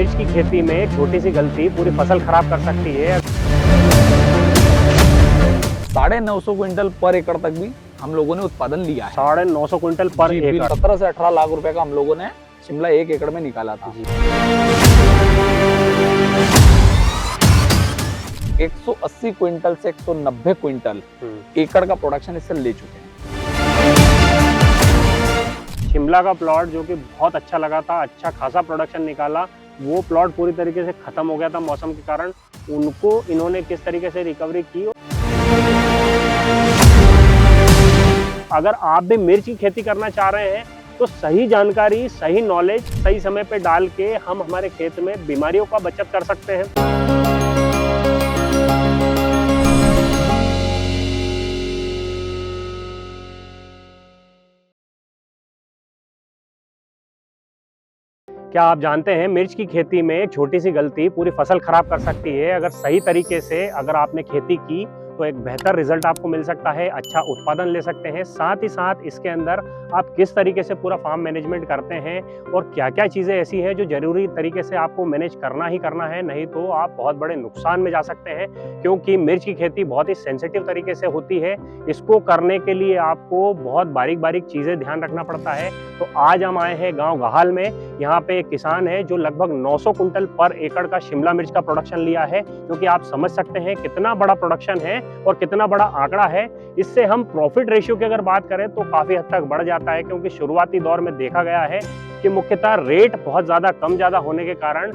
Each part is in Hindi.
मिर्च की खेती में एक छोटी सी गलती पूरी फसल खराब कर सकती है। 950 क्विंटल पर एकड़ तक भी हम लोगों ने उत्पादन लिया है। 950 क्विंटल पर एकड़। 17 से 18 लाख रुपए का हम लोगों ने शिमला 1 एकड़ में निकाला था। 180 क्विंटल से 190 क्विंटल एकड़ का प्रोडक्शन इससे ले चुके हैं। शिमला का प्लॉट जो कि बहुत अच्छा लगा था, अच्छा खासा प्रोडक्शन निकाला, वो प्लॉट पूरी तरीके से खत्म हो गया था मौसम के कारण। उनको इन्होंने किस तरीके से रिकवरी की। अगर आप भी मिर्च की खेती करना चाह रहे हैं तो सही जानकारी, सही नॉलेज सही समय पे डाल के हम हमारे खेत में बीमारियों का बचत कर सकते हैं। क्या आप जानते हैं मिर्च की खेती में एक छोटी सी गलती पूरी फसल खराब कर सकती है। अगर सही तरीके से अगर आपने खेती की तो एक बेहतर रिजल्ट आपको मिल सकता है, अच्छा उत्पादन ले सकते हैं। साथ ही साथ इसके अंदर आप किस तरीके से पूरा फार्म मैनेजमेंट करते हैं और क्या क्या चीज़ें ऐसी हैं जो ज़रूरी तरीके से आपको मैनेज करना ही करना है, नहीं तो आप बहुत बड़े नुकसान में जा सकते हैं। क्योंकि मिर्च की खेती बहुत ही सेंसिटिव तरीके से होती है। इसको करने के लिए आपको बहुत बारीक बारीक चीज़ें ध्यान रखना पड़ता है। तो आज हम आए हैं गाँव गाहल में। यहाँ पे एक किसान है जो लगभग 900 कुंटल पर एकड़ का शिमला मिर्च का प्रोडक्शन लिया है, क्योंकि आप समझ सकते हैं कितना बड़ा प्रोडक्शन है और कितना बड़ा आंकड़ा है। इससे हम प्रॉफिट रेशियो की अगर बात करें तो काफी हद तक बढ़ जाता है, क्योंकि शुरुआती दौर में देखा गया है कि मुख्यतः रेट बहुत ज्यादा कम ज्यादा होने के कारण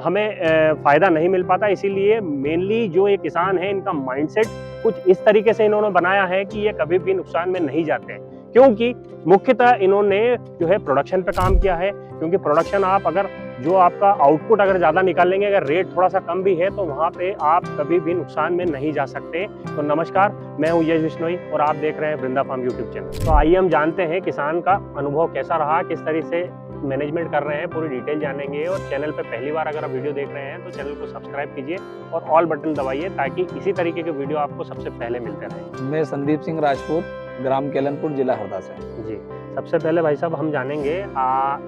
हमें फायदा नहीं मिल पाता। इसीलिए मेनली जो ये किसान है इनका माइंडसेट कुछ इस तरीके से इन्होंने बनाया है कि ये कभी भी नुकसान में नहीं जाते हैं, क्योंकि मुख्यतः इन्होंने जो है प्रोडक्शन पे काम किया है। क्योंकि प्रोडक्शन आप अगर जो आपका आउटपुट अगर ज़्यादा निकालेंगे, अगर रेट थोड़ा सा कम भी है तो वहाँ पे आप कभी भी नुकसान में नहीं जा सकते। तो नमस्कार, मैं हूँ यश बिश्नोई और आप देख रहे हैं वृंदा फार्म यूट्यूब चैनल। तो आइए हम जानते हैं किसान का अनुभव कैसा रहा, किस तरह से मैनेजमेंट कर रहे हैं, पूरी डिटेल जानेंगे। और चैनल पे पहली बार अगर आप वीडियो देख रहे हैं तो चैनल को सब्सक्राइब कीजिए और ऑल बटन दबाइए, ताकि इसी तरीके के वीडियो आपको सबसे पहले मिलते रहे। मैं संदीप सिंह राजपूत, ग्राम केलनपुर, जिला हरदा से। जी, सबसे पहले भाई साहब हम जानेंगे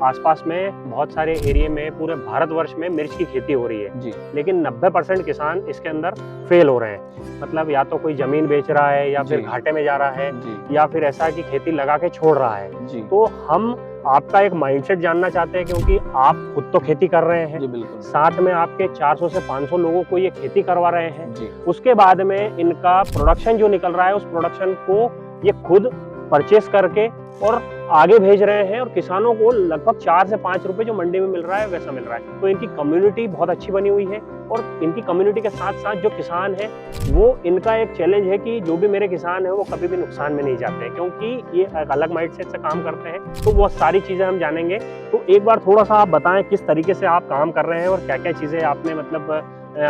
आसपास में बहुत सारे एरिया में पूरे भारतवर्ष में मिर्च की खेती हो रही है जी, लेकिन 90% किसान इसके अंदर फेल हो रहे हैं। मतलब या तो कोई जमीन बेच रहा है या फिर घाटे में जा रहा है या फिर ऐसा कि खेती लगा के छोड़ रहा है जी। तो हम आपका एक माइंडसेट जानना चाहते हैं, क्योंकि आप खुद तो खेती कर रहे हैं जी, बिल्कुल। साथ में आपके 400 से 500 लोगों को ये खेती करवा रहे हैं जी। उसके बाद में इनका प्रोडक्शन जो निकल रहा है उस प्रोडक्शन को ये खुद परचेस करके और आगे भेज रहे हैं, और किसानों को लगभग 4 से 5 रुपए जो मंडी में मिल रहा है वैसा मिल रहा है। तो इनकी कम्युनिटी बहुत अच्छी बनी हुई है, और इनकी कम्युनिटी के साथ साथ जो किसान है वो इनका एक चैलेंज है कि जो भी मेरे किसान है वो कभी भी नुकसान में नहीं जाते, क्योंकि ये एक अलग माइंडसेट से काम करते हैं। तो वो सारी चीजें हम जानेंगे। तो एक बार थोड़ा सा आप बताएं किस तरीके से आप काम कर रहे हैं और क्या क्या चीजें आपने मतलब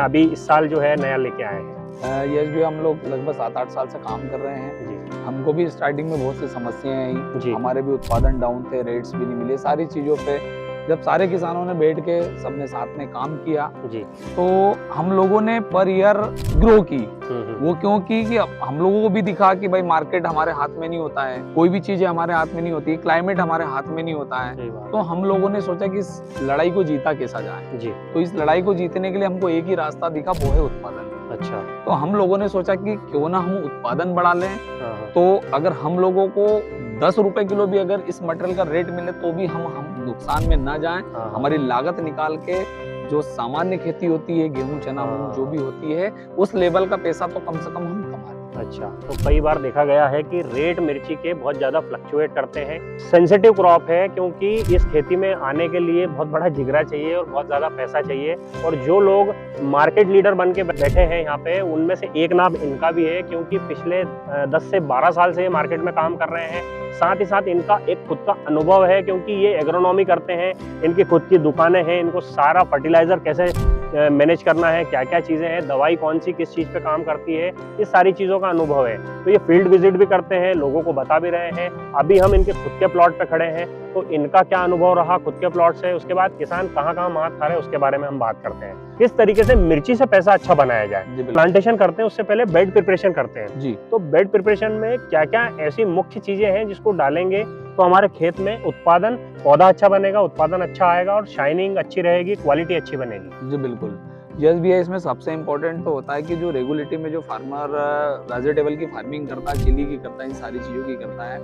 अभी इस साल जो है नया लेके आए हैं। यश भी हम लोग लगभग 7-8 साल से काम कर रहे हैं जी। हमको भी स्टार्टिंग में बहुत सी समस्याएं आई, हमारे भी उत्पादन डाउन थे, रेट्स भी नहीं मिले, सारी चीज़ों पे जब सारे किसानों ने बैठ के सबने साथ में काम किया जी, तो हम लोगों ने पर ईयर ग्रो की। वो क्यों की कि हम लोगों को भी दिखा कि भाई मार्केट हमारे हाथ में नहीं होता है, कोई भी चीजें हमारे हाथ में नहीं होती, क्लाइमेट हमारे हाथ में नहीं होता है। तो हम लोगों ने सोचा कि इस लड़ाई को जीता कैसा जाए जी। तो इस लड़ाई को जीतने के लिए हमको एक ही रास्ता दिखा, वो है उत्पादन। अच्छा, तो हम लोगों ने सोचा कि क्यों ना हम उत्पादन बढ़ा लें। तो अगर हम लोगों को 10 रुपए किलो भी अगर इस मटेरियल का रेट मिले तो भी हम नुकसान में ना जाएं, हमारी लागत निकाल के जो सामान्य खेती होती है, गेहूं चना जो भी होती है, उस लेवल का पैसा तो कम से कम हम कमा लें। अच्छा, तो कई बार देखा गया है कि रेट मिर्ची के बहुत ज्यादा फ्लक्चुएट करते हैं। सेंसिटिव क्रॉप है, क्योंकि इस खेती में आने के लिए बहुत बड़ा जिगरा चाहिए और बहुत ज्यादा पैसा चाहिए। और जो लोग मार्केट लीडर बन के बैठे हैं यहाँ पे, उनमें से एक नाम इनका भी है, क्योंकि पिछले 10 से 12 साल से ये मार्केट में काम कर रहे हैं। साथ ही साथ इनका एक खुद का अनुभव है, क्योंकि ये एग्रोनॉमी करते हैं, इनकी खुद की दुकानें हैं, इनको सारा फर्टिलाइजर कैसे मैनेज करना है, क्या क्या चीजें हैं, दवाई कौन सी किस चीज पे काम करती है, ये सारी चीजों का अनुभव है। तो ये फील्ड विजिट भी करते हैं, लोगों को बता भी रहे हैं। अभी हम इनके खुद के प्लॉट पे खड़े हैं, तो इनका क्या अनुभव रहा खुद के प्लॉट से, उसके बाद किसान कहाँ कहाँ मात खा रहे हैं उसके बारे में हम बात करते हैं। किस तरीके से मिर्ची से पैसा अच्छा बनाया जाए। प्लांटेशन करते हैं उससे पहले बेड प्रिपरेशन करते हैं जी। तो बेड प्रिपरेशन में क्या क्या ऐसी मुख्य चीजें हैं जिसको डालेंगे तो हमारे खेत में उत्पादन, पौधा अच्छा बनेगा, उत्पादन अच्छा आएगा और शाइनिंग अच्छी रहेगी, क्वालिटी अच्छी बनेगी। जी बिल्कुल। यस भैया, इसमें सबसे इम्पोर्टेंट तो होता है कि जो रेगुलेटरी में जो फार्मर वेजिटेबल की फार्मिंग करता है, चिली की करता है, इन सारी चीज़ों की करता है,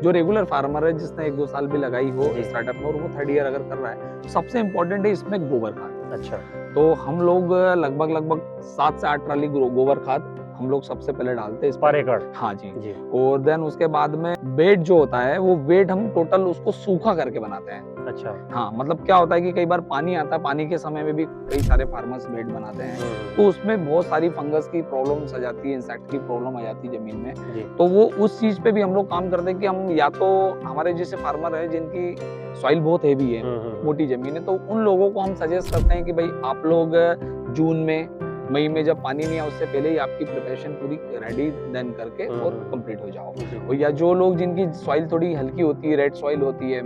जो रेगुलर फार्मर है जिसने 1-2 साल भी लगाई हो स्टार्टअप में और वो 3rd ईयर अगर कर रहा है, तो सबसे इम्पोर्टेंट है इसमें गोबर खाद। अच्छा। तो हम लोग लगभग 7 से 8 ट्राली गोबर खाद हम लोग सबसे पहले डालते हैं पर एकड़। हाँ जी। और देन उसके बाद में बेड जो होता है वो बेड हम टोटल उसको सूखा करके बनाते हैं। अच्छा। हाँ, मतलब क्या होता है कि कई बार पानी आता है, पानी के समय में भी कई सारे फार्मर्स बेड बनाते हैं, तो उसमें बहुत सारी फंगस की प्रॉब्लम्स आ जाती है, इंसेक्ट की प्रॉब्लम आ जाती है जमीन में। तो वो उस चीज पे भी हम लोग काम करते हैं कि हम या तो हमारे जैसे फार्मर है जिनकी सॉइल बहुत हेवी है, मोटी जमीन है, तो उन लोगों को हम सजेस्ट करते हैं कि भाई आप लोग जून में, मई में जब पानी नहीं आया उससे पहले ही आपकी प्रिपरेशन पूरी रेडी देन करके और कंप्लीट हो जाओ। और या जो लोग जिनकी सॉइल थोड़ी हल्की होती है, रेड सॉइल होती है,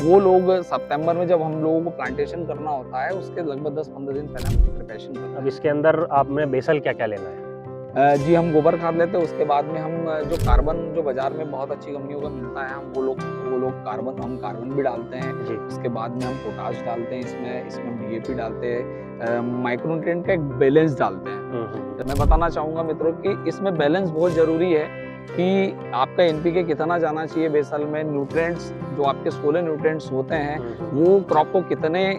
वो लोग सितंबर में जब हम लोगों को प्लांटेशन करना होता है उसके लगभग 10-15 दिन पहले हम प्रिपरेशन करते हैं। अब इसके अंदर आपने बेसल क्या क्या लेना है? जी, हम गोबर खाद लेते हैं, उसके बाद में हम जो कार्बन जो बाजार में बहुत अच्छी कंपनियों का मिलता है, हम वो लोग कार्बन भी डालते हैं। उसके बाद में हम पोटाश डालते हैं, इसमें DAP डालते हैं, माइक्रोन्यूट्रिएंट का एक बैलेंस डालते हैं। तो मैं बताना चाहूंगा मित्रों कि इसमें बैलेंस बहुत जरूरी है कि आपका NPK कितना जाना चाहिए बेसल में, न्यूट्रिएंट्स जो आपके सोलर न्यूट्रिएंट्स होते हैं वो क्रॉप को कितने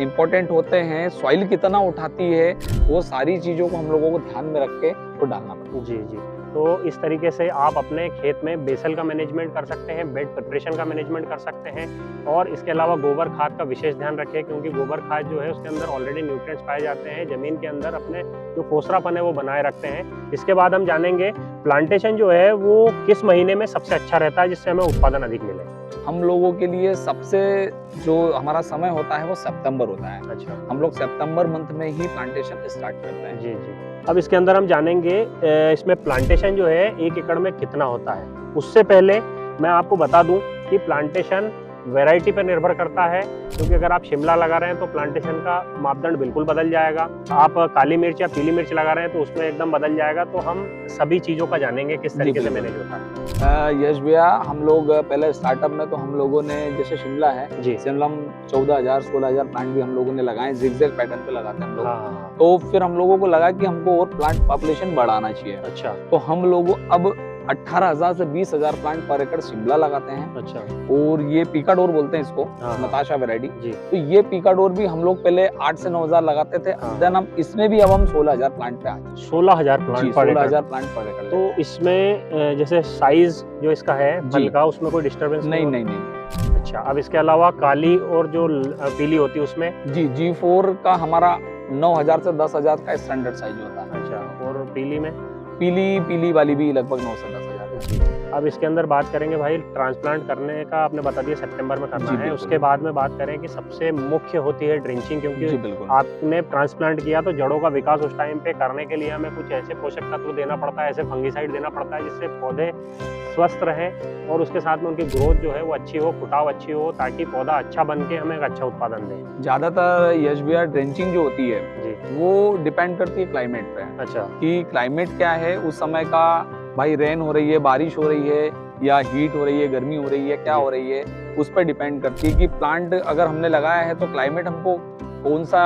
इम्पोर्टेंट होते हैं, सॉइल कितना उठाती है, वो सारी चीजों को हम लोगों को ध्यान में रख के तो डालना पड़ता है। जी। तो इस तरीके से आप अपने खेत में बेसल का मैनेजमेंट कर सकते हैं, बेड प्रिपरेशन का मैनेजमेंट कर सकते हैं, और इसके अलावा गोबर खाद का विशेष ध्यान रखें, क्योंकि गोबर खाद जो है उसके अंदर ऑलरेडी न्यूट्रिएंट्स पाए जाते हैं, जमीन के अंदर अपने जो फोसरापन है वो बनाए रखते हैं। इसके बाद हम जानेंगे प्लांटेशन जो है वो किस महीने में सबसे अच्छा रहता है जिससे हमें उत्पादन अधिक मिले। हम लोगों के लिए सबसे जो हमारा समय होता है वो सितंबर होता है। अच्छा। हम लोग सितंबर मंथ में ही प्लांटेशन स्टार्ट करते हैं। जी। अब इसके अंदर हम जानेंगे इसमें प्लांटेशन जो है 1 एकड़ में कितना होता है। उससे पहले मैं आपको बता दूं कि प्लांटेशन वैरायटी पर निर्भर करता है, क्योंकि अगर आप शिमला लगा रहे हैं तो प्लांटेशन का मापदंड बिल्कुल बदल जाएगा। आप काली मिर्च या पीली मिर्च लगा रहे हैं तो उसमें एकदम बदल जाएगा। तो हम सभी चीज़ों का जानेंगे किस तरीके से मैनेज होता है। यश भैया, हम लोग पहले स्टार्टअप में तो हम लोगों ने जैसे शिमला है, शिमला में 14,000-16,000 प्लांट भी हम लोगों ने लगाए, जिगजैग पैटर्न पे लगाते हैं हम लोग। तो फिर हम लोगों को लगा कि हमको और प्लांट पॉपुलेशन बढ़ाना चाहिए। अच्छा। तो हम लोग अब 18,000 से 20,000 प्लांट पर एकड़ शिमला लगाते हैं। अच्छा। और ये पिकाडोर बोलते हैं इसको, नताशा वैरायटी। तो ये पिकाडोर भी हम लोग पहले 8 से 9,000 लगाते थे। देन हम इसमें भी अब हम 16,000 प्लांट पे आ गए। 16,000 प्लांट पर एकड़। 16,000 प्लांट पर एकड़। तो इसमें जैसे साइज जो इसका है फल का, उसमें कोई डिस्टर्बेंस नहीं। अच्छा। अब इसके अलावा काली और जो पीली होती है उसमें? जी, G4 का हमारा 9,000 से 10,000 का स्टैंडर्ड साइज होता है। अच्छा। और पीली में? पीली वाली भी लगभग 9 से 10,000। अब इसके अंदर बात करेंगे भाई, ट्रांसप्लांट करने का आपने बता दिया सितंबर में करना है। उसके बाद में बात करें कि सबसे मुख्य होती है ड्रिंचिंग, क्योंकि आपने ट्रांसप्लांट किया तो जड़ों का विकास उस टाइम पे करने के लिए हमें कुछ ऐसे पोषक तत्व देना पड़ता है, ऐसे फंगिसाइड देना पड़ता है जिससे पौधे स्वस्थ रहें और उसके साथ में उनकी ग्रोथ जो है वो अच्छी हो, फुटाव अच्छी हो, ताकि पौधा अच्छा बन के हमें एक अच्छा उत्पादन दे। ज्यादातर यश भैया ड्रेंचिंग जो होती है वो डिपेंड करती है क्लाइमेट पे। अच्छा। कि क्लाइमेट क्या है उस समय का, भाई रेन हो रही है, बारिश हो रही है, या हीट हो रही है, गर्मी हो रही है, क्या हो रही है, उस पर डिपेंड करती है कि प्लांट अगर हमने लगाया है तो क्लाइमेट हमको कौन सा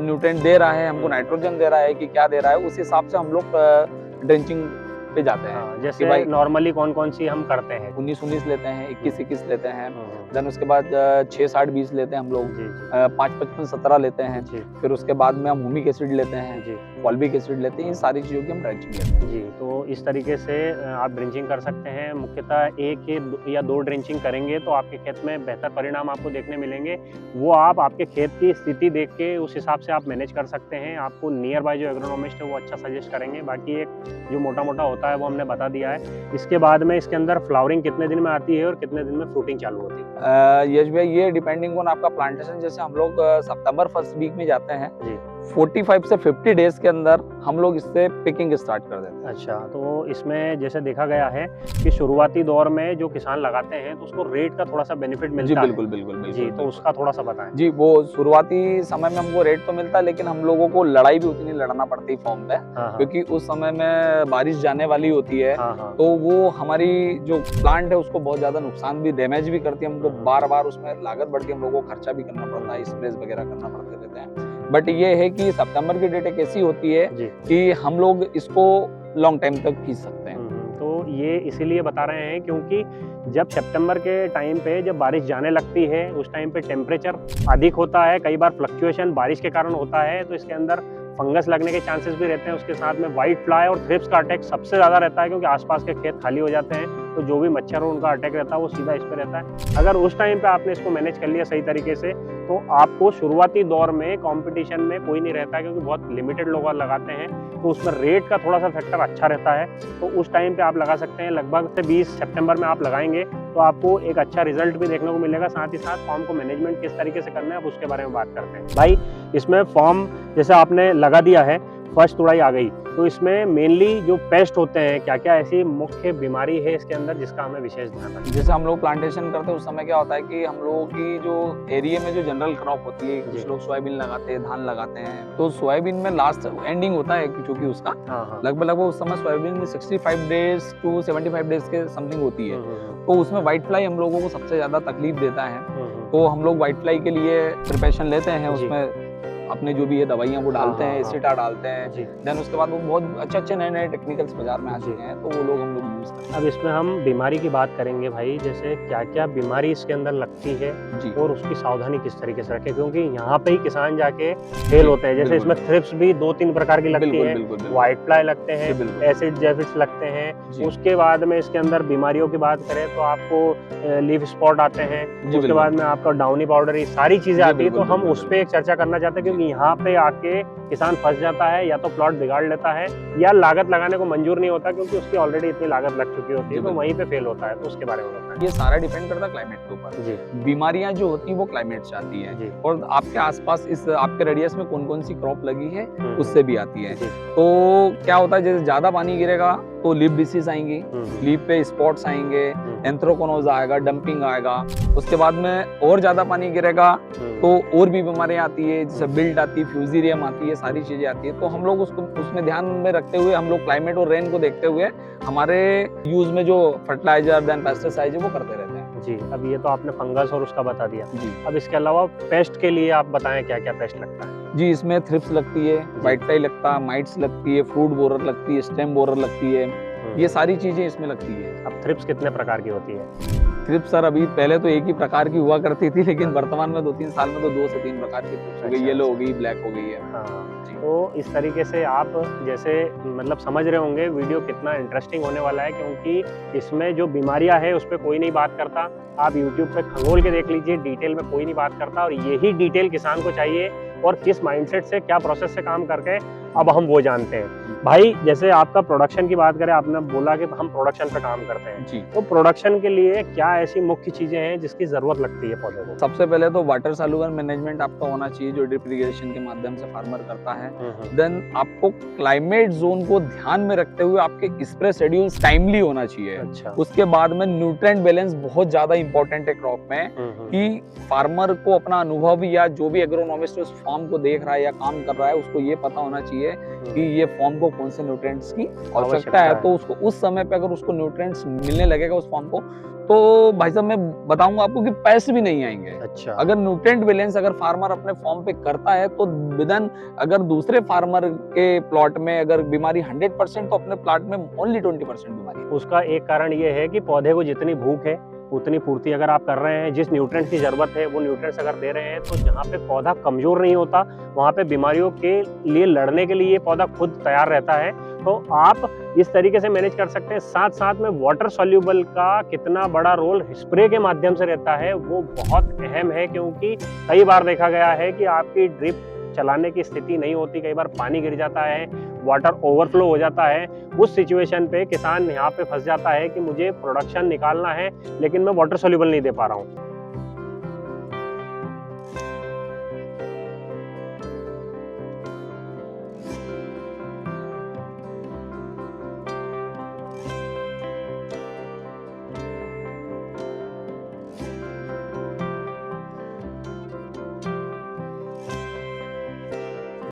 न्यूट्रिएंट दे रहा है, हमको नाइट्रोजन दे रहा है कि क्या दे रहा है, उस हिसाब से हम लोग ड्रेंचिंग पे जाते हैं। जैसे भाई नॉर्मली कौन सी हम करते हैं? 19-19 लेते हैं, 21-21 लेते हैं, देन उसके बाद 6-60-20 लेते हैं हम लोग, 5-55-17 लेते हैं, फिर उसके बाद में हम ह्यूमिक एसिड लेते हैं, फॉल्बिक एसिड लेते हैं, इन सारी चीजों की हम ड्रेंचिंग लेते हैं। जी। तो इस तरीके से आप ड्रेंचिंग कर सकते हैं। मुख्यतः 1 या 2 ड्रेंचिंग करेंगे तो आपके खेत में बेहतर परिणाम आपको देखने मिलेंगे। वो आप आपके खेत की स्थिति देख के उस हिसाब से आप मैनेज कर सकते हैं। आपको नियर बाय जो एग्रोनॉमिस्ट है वो अच्छा सजेस्ट करेंगे। बाकी एक जो मोटा होता है वो हमने बता दिया है। इसके बाद में इसके अंदर फ्लावरिंग कितने दिन में आती है और कितने दिन में फ्रूटिंग चालू होती है? यश भैया, ये डिपेंडिंग ऑन आपका प्लांटेशन। जैसे हम लोग सितंबर फर्स्ट वीक में जाते हैं, 45 से 50 डेज के अंदर हम लोग इससे पिकिंग स्टार्ट कर देते हैं। अच्छा, तो इसमें जैसे देखा गया है कि शुरुआती दौर में जो किसान लगाते हैं तो उसको रेट का थोड़ा सा बेनिफिट जी मिलता है। बिल्कुल बिल्कुल बिल्कुल जी, तो बिल्कुल। उसका थोड़ा सा बताएं। जी, वो शुरुआती समय में हमको रेट तो मिलता है, लेकिन हम लोगों को लड़ाई भी उतनी लड़ना पड़ती है फॉर्म पे, हाँ, हाँ। क्योंकि उस समय में बारिश जाने वाली होती है। हाँ, हाँ। तो वो हमारी जो प्लांट है उसको बहुत ज्यादा नुकसान भी, डैमेज भी करती है। हमको बार बार उसमें लागत बढ़ती है, हम लोगों को खर्चा भी करना पड़ता है, स्प्रे वगैरह करना पड़ते रहते हैं। बट ये है कि सितंबर की डेट एक ऐसी होती है जी। कि हम लोग इसको लॉन्ग टाइम तक खींच सकते हैं। तो ये इसीलिए बता रहे हैं क्योंकि जब सितंबर के टाइम पे जब बारिश जाने लगती है उस टाइम पे टेम्परेचर अधिक होता है, कई बार फ्लक्चुएशन बारिश के कारण होता है, तो इसके अंदर फंगस लगने के चांसेस भी रहते हैं। उसके साथ में वाइट फ्लाई और थ्रिप्स का अटैक सबसे ज़्यादा रहता है, क्योंकि आसपास के खेत खाली हो जाते हैं, तो जो भी मच्छर हो उनका अटैक रहता है वो सीधा इस पे रहता है। अगर उस टाइम पे आपने इसको मैनेज कर लिया सही तरीके से तो आपको शुरुआती दौर में कंपटीशन में कोई नहीं रहता है, क्योंकि बहुत लिमिटेड लोग लगाते हैं, तो उसमें रेट का थोड़ा सा फैक्टर अच्छा रहता है। तो उस टाइम पे आप लगा सकते हैं, लगभग से 20 सितंबर में आप लगाएंगे तो आपको एक अच्छा रिजल्ट भी देखने को मिलेगा। साथ ही साथ फॉर्म को मैनेजमेंट किस तरीके से करना है अब उसके बारे में बात करते हैं। भाई, इसमें फॉर्म जैसे आपने लगा दिया है, फर्स्ट तुड़ाई आ गई, तो इसमें मेनली जो पेस्ट होते हैं, क्या क्या ऐसी मुख्य बीमारी है इसके अंदर जिसका हमें विशेष ध्यान रखना है? जैसे हम लोग प्लांटेशन करते हैं उस समय क्या होता है कि हम लोगों की जो एरिया में जो जनरल क्रॉप होती है, कुछ लोग सोयाबीन लगाते हैं, धान लगाते हैं, तो सोयाबीन में लास्ट एंडिंग होता है क्योंकि उसका लगभग उस समय सोयाबीन में 65 डेज टू 75 डेज के समथिंग होती है। तो उसमें व्हाइट फ्लाई हम लोगों को सबसे ज्यादा तकलीफ देता है, तो हम लोग व्हाइट फ्लाई के लिए प्रिपरेशन लेते हैं। उसमें अपने जो भी ये दवाइयाँ वो डालते हैं, एसिटा डालते हैं, देन उसके बाद वो बहुत अच्छे नए नए टेक्निकल्स बाजार में आ चुके हैं, तो वो लोग हम लोग यूज करते हैं। अब इसमें हम बीमारी की बात करेंगे भाई, जैसे क्या क्या बीमारी इसके अंदर लगती है जी, और उसकी सावधानी किस तरीके से रखें, क्योंकि यहाँ पे ही किसान जाके फेल होते हैं। जैसे इसमें थ्रिप्स भी 2-3 प्रकार की लगती है, व्हाइट फ्लाई लगते हैं, एसिड जेफिड्स लगते हैं। उसके बाद में इसके अंदर बीमारियों की बात करें तो आपको लीफ स्पॉट आते हैं, उसके बाद में आपका डाउनी पाउडर, ये सारी चीजें आती है। तो हम उस पर एक चर्चा करना चाहते हैं, क्योंकि यहाँ पे आके किसान फंस जाता है, या तो प्लॉट बिगाड़ लेता है या लागत लगाने को मंजूर नहीं होता, क्योंकि उसकी ऑलरेडी इतनी लागत लग चुकी होती है, तो वहीं पे फेल होता है। तो उसके बारे में बताएं। ये सारा डिपेंड करता है क्लाइमेट के ऊपर। जी, बीमारियां जो होती है वो क्लाइमेट से आती है, और आपके आसपास इस आपके रेडियस में कौन कौन सी क्रॉप लगी है उससे भी आती है। तो क्या होता है, जैसे ज्यादा पानी गिरेगा तो लीफ डिसीज आएंगी, लीफ पे स्पॉट्स आएंगे, एंथ्रोकोनोज आएगा, डंपिंग आएगा। उसके बाद में और ज्यादा पानी गिरेगा तो और भी बीमारियां आती है, जैसे बिल्ट आती है, फ्यूजेरियम आती है, सारी चीजें आती है। तो हम लोग उसको उसमें ध्यान में रखते हुए, हम लोग क्लाइमेट और रेन को देखते हुए हमारे यूज में जो फर्टिलाइजर देन पेस्टिसाइड है वो करते रहते हैं। जी, अब ये तो आपने फंगस और उसका बता दिया। जी, अब इसके अलावा पेस्ट के लिए आप बताएं क्या क्या पेस्ट लगता है? जी, इसमें थ्रिप्स लगती है, व्हाइट फ्लाई लगता है, माइट्स लगती है, फ्रूट बोरर लगती है, स्टेम बोरर लगती है, ये सारी चीजें इसमें लगती है। अब थ्रिप्स कितने प्रकार की होती है? थ्रिप्स सर अभी पहले तो एक ही प्रकार की हुआ करती थी, लेकिन वर्तमान में 2-3 साल में तो 2 से 3 प्रकार की थ्रिप्स हो गई, येलो हो गई, ब्लैक हो गई है। हाँ, तो इस तरीके से आप जैसे मतलब समझ रहे होंगे वीडियो कितना इंटरेस्टिंग होने वाला है, क्योंकि इसमें जो बीमारियां है उस पर कोई नहीं बात करता। आप यूट्यूब पे खंगोल के देख लीजिए, डिटेल में कोई नहीं बात करता, और यही डिटेल किसान को चाहिए, और किस माइंडसेट से क्या प्रोसेस से काम करके अब हम वो जानते हैं। भाई, जैसे आपका प्रोडक्शन की बात करें, आपने बोला कि हम प्रोडक्शन पे काम करते हैं जी, तो प्रोडक्शन के लिए क्या ऐसी मुख्य चीजें हैं जिसकी जरूरत लगती है पौधे को? सबसे पहले तो वाटर सॉल्युबल मैनेजमेंट आपका होना चाहिए, जो ड्रिप इरिगेशन के माध्यम से फार्मर करता है। देन आपको क्लाइमेट जोन को ध्यान में रखते हुए आपके स्प्रे शेड्यूल टाइमली होना चाहिए। अच्छा। उसके बाद में न्यूट्रिएंट बैलेंस बहुत ज्यादा इंपॉर्टेंट है क्रॉप में, कि फार्मर को अपना अनुभव या जो भी एग्रोनॉमिस्ट उस फॉर्म को देख रहा है या काम कर रहा है उसको ये पता होना चाहिए कि ये फॉर्म को कौन से न्यूट्रिएंट्स की आवश्यकता है। तो उसको उस समय पे अगर उसको न्यूट्रिएंट्स मिलने लगेगा उस फॉर्म को, तो भाई साहब मैं बताऊंगा आपको कि पैसे भी नहीं आएंगे। अच्छा। अगर न्यूट्रिएंट बैलेंस अगर फार्मर अपने फॉर्म पे करता है तो विदन अगर दूसरे फार्मर के प्लॉट में अगर बीमारी 100%, तो अपने प्लॉट में ओनली 20% बीमारी है। उसका एक कारण ये है कि पौधे को जितनी भूख है उतनी पूर्ति अगर आप कर रहे हैं, जिस न्यूट्रिएंट्स की जरूरत है वो न्यूट्रिएंट्स अगर दे रहे हैं, तो जहाँ पे पौधा कमजोर नहीं होता वहाँ पे बीमारियों के लिए लड़ने के लिए पौधा खुद तैयार रहता है। तो आप इस तरीके से मैनेज कर सकते हैं। साथ साथ में वाटर सॉल्यूबल का कितना बड़ा रोल स्प्रे के माध्यम से रहता है वो बहुत अहम है, क्योंकि कई बार देखा गया है कि आपकी ड्रिप चलाने की स्थिति नहीं होती, कई बार पानी गिर जाता है, वाटर ओवरफ्लो हो जाता है। उस सिचुएशन पे किसान यहाँ पे फंस जाता है कि मुझे प्रोडक्शन निकालना है लेकिन मैं वाटर सोल्यूबल नहीं दे पा रहा हूँ।